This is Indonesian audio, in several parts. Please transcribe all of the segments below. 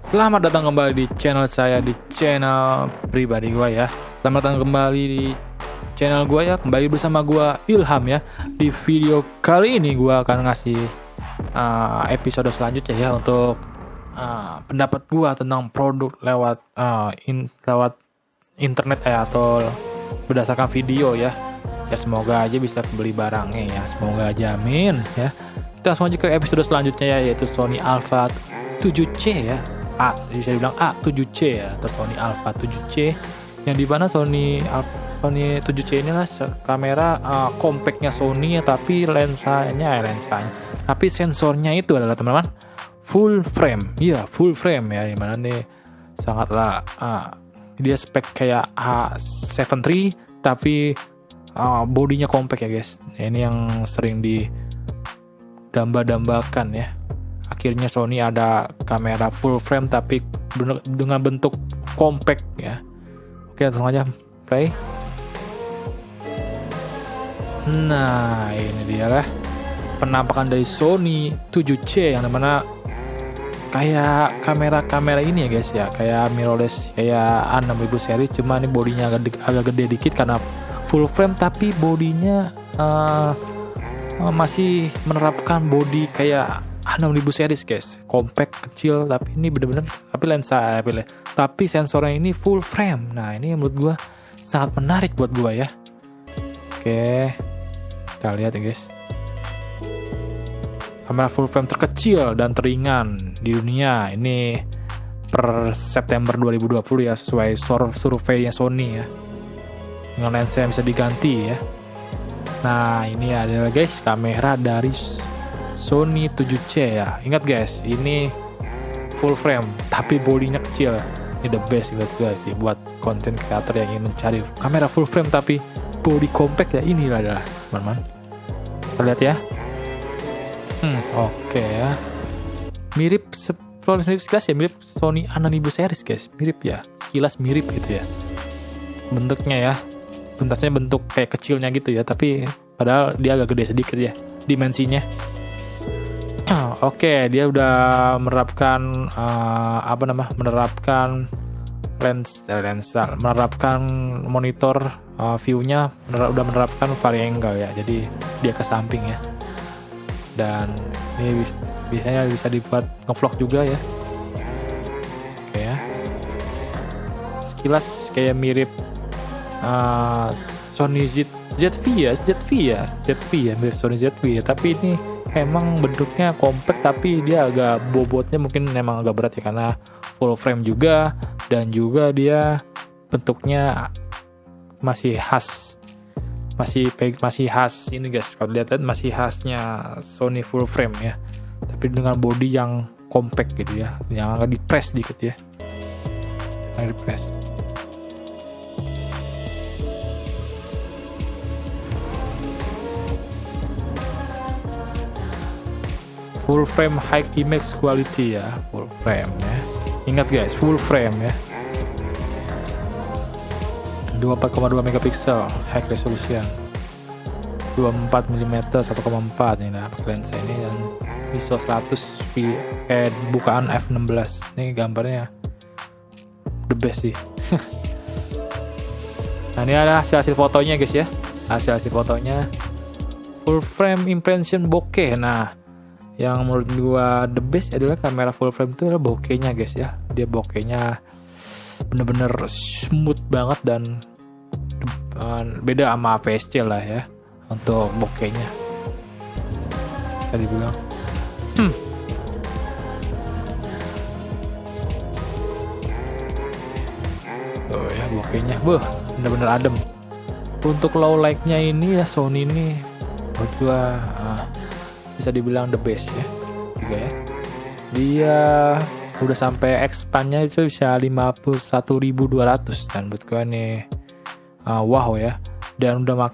Selamat datang kembali di channel saya, di channel pribadi gue ya. Selamat datang kembali di channel gue ya. Kembali bersama gue Ilham ya. Di video kali ini gue akan ngasih episode selanjutnya ya untuk pendapat gue tentang produk lewat lewat internet ya, atau berdasarkan video ya. Ya semoga aja bisa beli barangnya ya. Semoga aja, amin ya. Kita langsung aja ke episode selanjutnya ya, yaitu Sony Alpha 7C ya. Bisa dibilang A7C ya, atau Sony Alpha 7C, yang dimana Sony 7C inilah kamera compactnya Sony, tapi tapi sensornya itu adalah teman-teman full frame ya, full frame ya, dimana nih sangatlah dia spek kayak A7 III tapi bodinya compact ya guys. Ini yang sering didamba-dambakan ya. Akhirnya Sony ada kamera full frame tapi dengan bentuk compact ya. Oke, langsung aja play. Nah, ini dia lah penampakan dari Sony 7C, yang dimana kayak kamera ini ya guys ya, kayak mirrorless kayak A6000 seri, cuma ini bodinya agak gede dikit karena full frame, tapi bodinya masih menerapkan body kayak A6000 series guys, compact kecil, tapi ini bener-bener tapi sensornya ini full frame. Nah, ini menurut gua sangat menarik buat gua ya. Oke, kita lihat ya guys. Kamera full frame terkecil dan teringan di dunia ini per September 2020 ya, sesuai surveinya Sony ya, dengan lensa yang bisa diganti ya. Nah, ini adalah guys kamera dari Sony 7C ya. Ingat guys, ini full frame tapi bodinya kecil. Ini the best buat sih, buat konten creator yang ingin mencari kamera full frame tapi body compact ya. Ini adalah teman-teman. Kita lihat ya. Oke ya. Mirip sekilas ya, mirip Sony A6000 series guys. Mirip ya, sekilas mirip gitu ya. Bentuknya ya. Bentuk kayak kecilnya gitu ya, tapi padahal dia agak gede sedikit ya dimensinya. Oke, dia udah menerapkan menerapkan monitor view-nya, udah menerapkan variangle ya, jadi dia ke samping ya. Dan ini biasanya bisa dibuat ngevlog juga ya. Oke ya. Sekilas kayak mirip Sony ZV ya, mirip Sony ZV ya, tapi ini emang bentuknya compact tapi dia agak bobotnya mungkin memang agak berat ya, karena full frame juga, dan juga dia bentuknya masih khas ini guys. Kalau lihat masih khasnya Sony full frame ya, tapi dengan body yang compact gitu ya, yang agak di-press dikit ya, di-press. Full frame high image quality ya, full frame ya. Ingat guys, full frame ya. 24,2 megapiksel high resolution. 24 mm 1,4 ini nah pakai lensa ini, dan ISO 100 bukaan f16. Ini gambarnya the best sih. Nah, ini ada hasil fotonya guys ya. Hasil fotonya full frame impression bokeh. Nah, yang menurut gua the best adalah kamera full frame itu adalah bokehnya guys ya. Dia bokehnya bener-bener smooth banget, dan beda sama APS-C lah ya untuk bokehnya, bisa dibilang. Tuh ya bokehnya, bener-bener adem. Untuk low light-nya ini ya, Sony ini menurut gua bisa dibilang the best ya juga ya. Dia udah sampai expand-nya itu bisa 51.200, dan menurut gue nih wow ya. Dan udah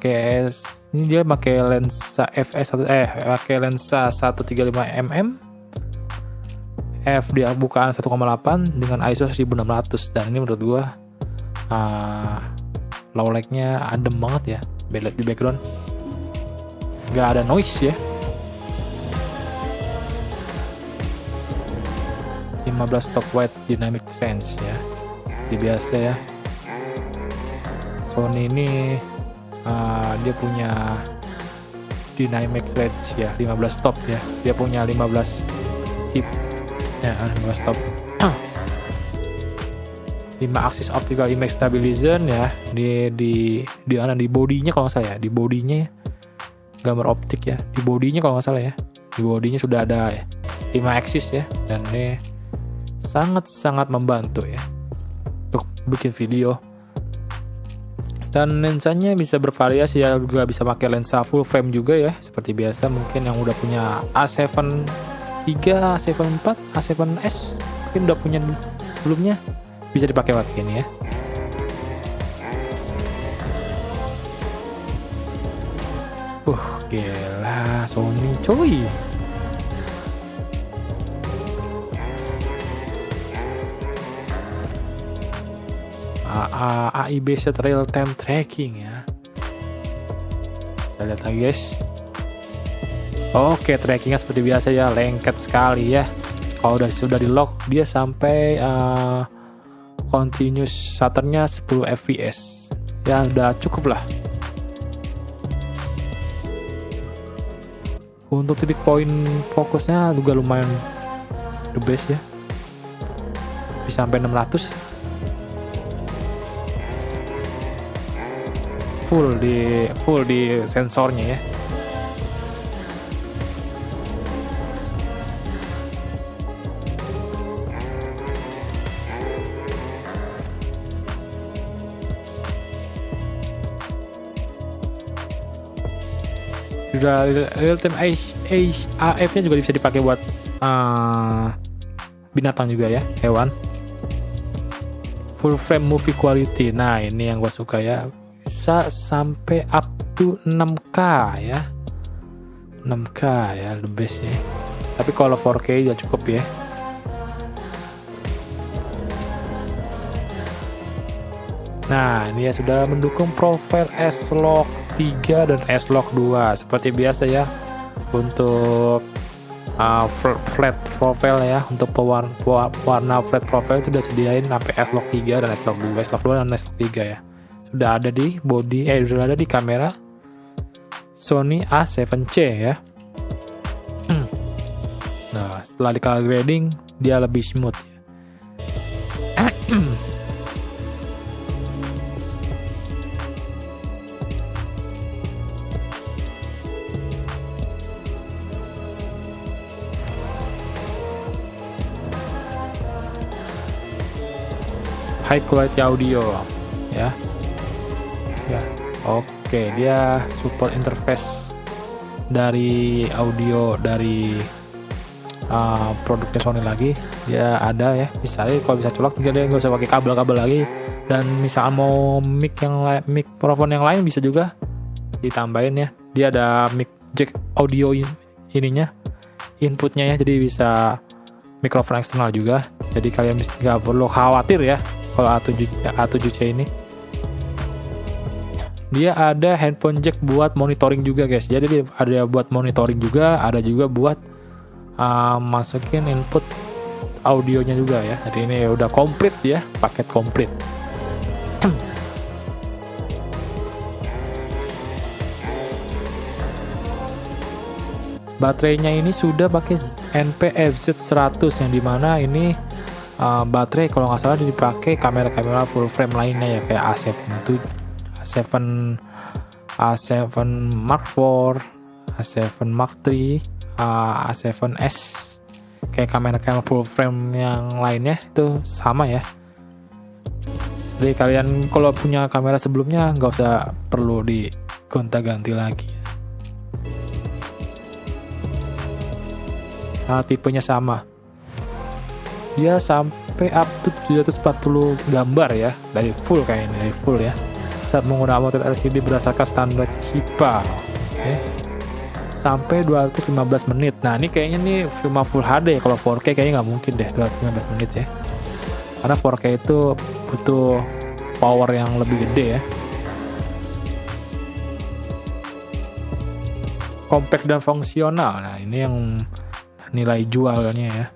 dia pakai lensa pakai lensa 135 mm f dia bukaan 1,8 dengan ISO 1600, dan ini menurut gue low light-nya adem banget ya. Di background nggak ada noise ya. 15 top wide dynamic range ya, seperti biasa ya. Sony ini dia punya dynamic range ya, 15 top ya, dia punya 15 tip ya, 15 top. 5 axis optical image stabilization ya, di bodinya kalau nggak salah ya, di bodinya ya, gambar optik ya, di bodinya kalau nggak salah ya, di bodinya sudah ada ya 5 axis ya, dan ini sangat membantu ya untuk bikin video. Dan lensanya bisa bervariasi ya, juga bisa pakai lensa full frame juga ya, seperti biasa. Mungkin yang udah punya A7 III, A7 IV, A7S mungkin udah punya sebelumnya, bisa dipakai buat ini ya. Gila Sony coy. AI based real time tracking ya. Kita lihat lagi guys. Oke, trackingnya seperti biasa ya, lengket sekali ya. Kalau sudah di lock dia sampai continuous shutternya 10 fps ya, udah cukup lah. Untuk titik poin fokusnya juga lumayan the best ya, bisa sampai 600 full di sensornya ya. Sudah real time AF nya juga bisa dipakai buat binatang juga ya, hewan. Full frame movie quality, nah ini yang gue suka ya, bisa sampai up to 6K ya, 6K ya, the best ya. Tapi kalau 4K ya cukup ya. Nah ini ya sudah mendukung profile S-Log 3 dan S-Log 2 seperti biasa ya. Untuk flat profile ya, untuk warna flat profile itu udah sediain sampai S-Log 3 dan S-Log 2, S-Log 2 dan S-Log 3 ya. Sudah ada di body, sudah ada di kamera Sony A7C ya. Nah setelah di color grading dia lebih smooth ya. High quality audio ya. Oke, dia support interface dari audio dari produknya Sony lagi, dia ada ya. Misalnya kalau bisa colok juga, dia nggak usah pakai kabel lagi. Dan misal mau mic mikrofon yang lain bisa juga ditambahin ya. Dia ada mic jack audio ininya, inputnya ya, jadi bisa mikrofon eksternal juga. Jadi kalian nggak perlu khawatir ya kalau A7C ini. Dia ada handphone jack buat monitoring juga guys. Jadi ada buat monitoring juga, ada juga buat masukin input audionya juga ya. Jadi ini udah komplit ya, paket komplit. Baterainya ini sudah pakai NP-FZ100 yang dimana ini baterai kalau nggak salah dipakai kamera-kamera full frame lainnya ya, kayak A7 Mark IV, A7 Mark III, A7S, kayak kamera-kamera full frame yang lainnya itu sama ya. Jadi kalian kalau punya kamera sebelumnya nggak usah perlu digonta-ganti lagi. Nah, tipenya sama. Dia sampai up to 740 gambar ya, dari full kayaknya, dari full ya. Saat menggunakan monitor LCD berdasarkan standar CIPA. Oke. Sampai 215 menit. Nah, ini kayaknya nih cuma full HD. Kalau 4K kayaknya nggak mungkin deh 215 menit ya. Karena 4K itu butuh power yang lebih gede ya. Compact dan fungsional. Nah, ini yang nilai jualnya ya.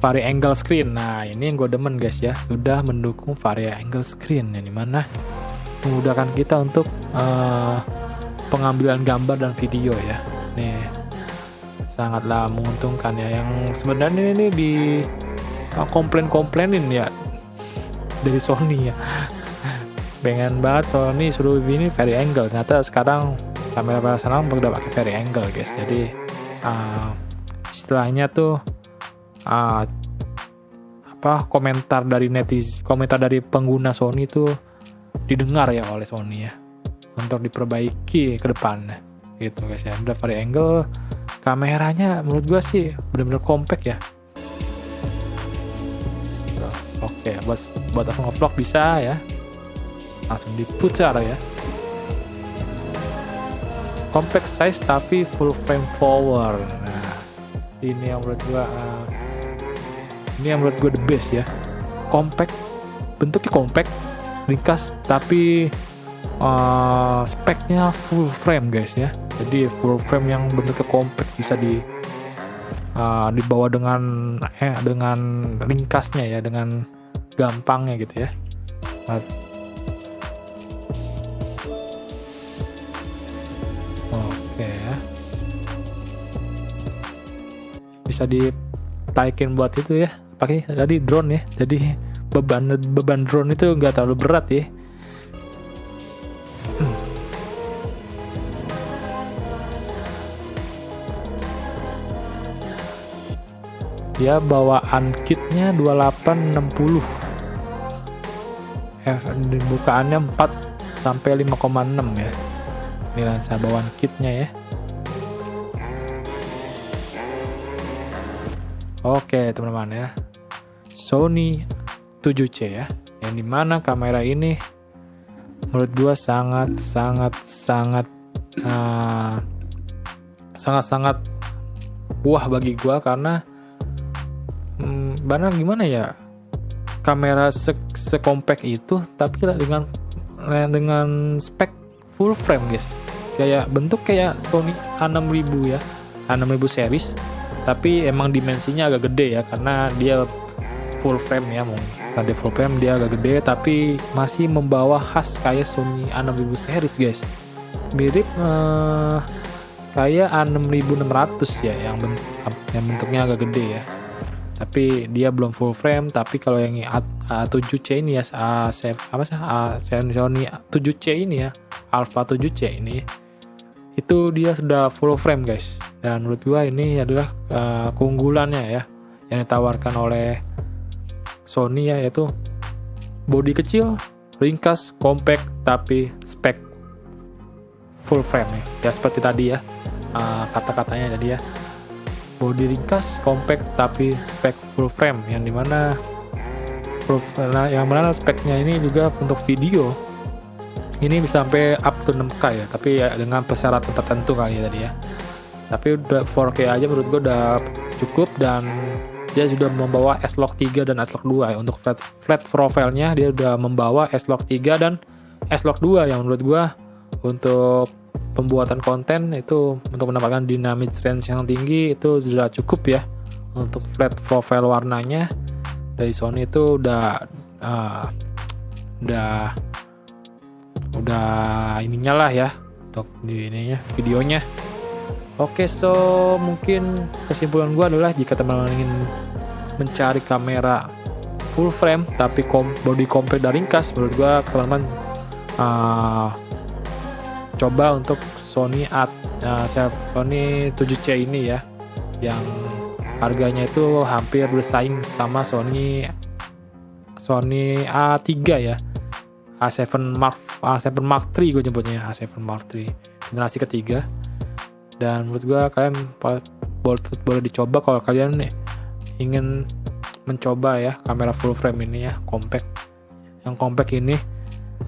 vari angle screen. Nah ini yang gue demen guys ya, sudah mendukung vari angle screen yang dimana memudahkan kita untuk pengambilan gambar dan video ya. Nih sangatlah menguntungkan ya, yang sebenarnya ini di komplainin ya dari Sony ya. Pengen banget Sony suruh ini vari angle, ternyata sekarang kamera sekarang udah pakai vari angle guys. Jadi istilahnya tuh komentar dari netizen, komentar dari pengguna Sony tuh didengar ya oleh Sony ya, untuk diperbaiki ke depan gitu guys ya. Udah vari angle, kameranya menurut gua sih bener-bener compact ya. Oke, buat langsung nge-vlog bisa ya, langsung diputar ya. Compact size tapi full frame forward. Nah ini yang menurut gua the best ya. Compact, bentuknya compact, ringkas, tapi speknya full frame guys ya. Jadi full frame yang bentuknya compact bisa dibawa dengan ringkasnya ya, dengan gampangnya gitu ya. Oke ya, bisa ditaikin buat itu ya, pakai tadi drone ya. Jadi beban drone itu nggak terlalu berat ya. Dia bawaan kitnya 2860, bukaannya 4 sampai 5,6 ya. Ini lensa bawaan kitnya ya. Oke teman-teman ya, Sony 7C ya, yang dimana kamera ini menurut gua sangat wah bagi gua, karena gimana ya, kamera sekompak itu tapi dengan spek full frame guys, kayak bentuk kayak Sony A6000 ya, A6000 series, tapi emang dimensinya agak gede ya, karena dia full frame ya. Karena dia full frame dia agak gede, tapi masih membawa khas kayak Sony A6000 series guys, mirip kayak A6600 ya, yang bentuknya agak gede ya, tapi dia belum full frame. Tapi kalau yang A7C ini ya, Sony 7C ini ya, Alpha 7C ini, itu dia sudah full frame guys. Dan menurut gua ini adalah keunggulannya ya, yang ditawarkan oleh Sony ya, yaitu bodi kecil, ringkas, compact, tapi spek full frame ya, seperti tadi ya kata-katanya tadi ya. Bodi ringkas, compact, tapi spek full frame, yang dimana speknya ini juga untuk video ini bisa sampai up to 6K ya, tapi ya dengan persyaratan tertentu kali ya tadi ya. Tapi udah 4K aja menurut gue udah cukup, dan dia sudah membawa S-Log 3 dan S-Log 2 ya. Untuk flat profile-nya dia udah membawa S-Log 3 dan S-Log 2, yang menurut gue untuk pembuatan konten itu, untuk mendapatkan dynamic range yang tinggi, itu sudah cukup ya. Untuk flat profile warnanya dari Sony itu udah ininya lah ya, untuk di ininya videonya. Oke, so mungkin kesimpulan gue adalah, jika teman-teman ingin mencari kamera full frame tapi body compact dan ringkas, menurut gue teman-teman coba untuk Sony 7C ini ya, yang harganya itu hampir bersaing sama Sony A3 ya, A7 Mark III gue nyebutnya, A7 Mark III generasi ketiga. Dan menurut gue kalian boleh dicoba kalau kalian ingin mencoba ya kamera full frame ini ya, compact. Yang compact ini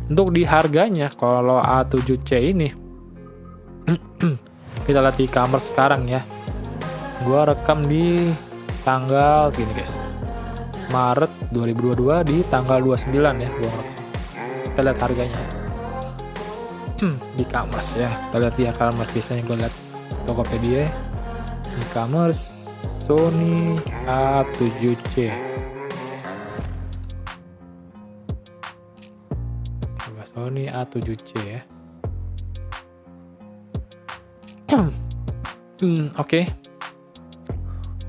untuk di harganya, kalau A7C ini kita lihat di e-commerce sekarang ya, gua rekam di tanggal segini guys, Maret 2022 di tanggal 29 ya gua rekam. Kita lihat harganya di e-commerce ya, kita lihat di e-commerce, biasanya gua lihat Tokopedia, e-commerce Sony A7C. Coba Sony A7C ya. Oke.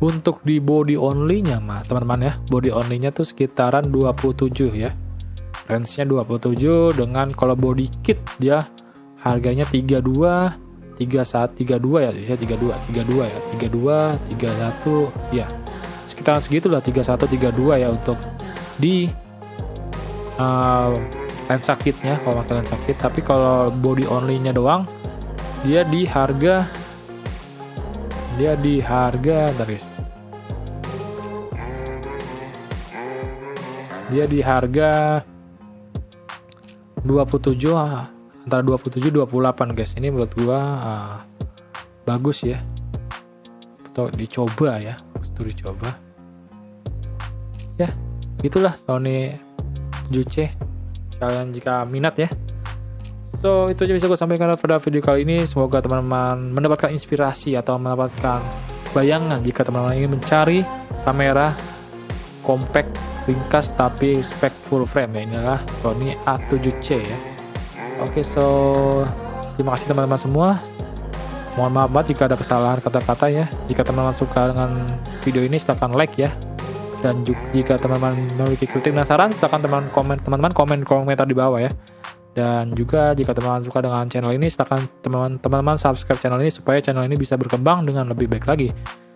Untuk di body only-nya mah teman-teman ya, body only-nya tuh sekitaran 27 ya. Range-nya 27 dengan kalau body kit dia harganya 32 ya, bisa 32 ya, 32 31 ya. Sekitaran segitulah 31 32 ya untuk di lensa kitnya kalau pakai lensa kit. Tapi kalau body only-nya doang dia di harga bentar guys. Dia di harga 27 antara 27 28 guys. Ini menurut gua bagus ya. Atau dicoba ya. Itu dicoba. Ya, itulah Sony 7C. Kalian jika minat ya. So, itu aja bisa gue sampaikan pada video kali ini. Semoga teman-teman mendapatkan inspirasi atau mendapatkan bayangan jika teman-teman ingin mencari kamera compact ringkas tapi spek full frame ya. Inilah Sony A7C ya. Oke, so terima kasih teman-teman semua. Mohon maaf banget jika ada kesalahan kata-kata ya. Jika teman-teman suka dengan video ini silahkan like ya. Dan jika teman-teman memiliki kritik dan saran silahkan teman-teman komen komentar di bawah ya. Dan juga jika teman-teman suka dengan channel ini silahkan teman-teman subscribe channel ini supaya channel ini bisa berkembang dengan lebih baik lagi.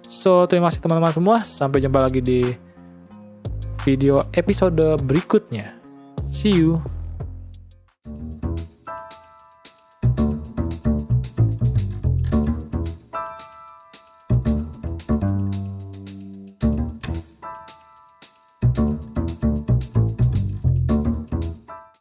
So terima kasih teman-teman semua. Sampai jumpa lagi di video episode berikutnya. See you.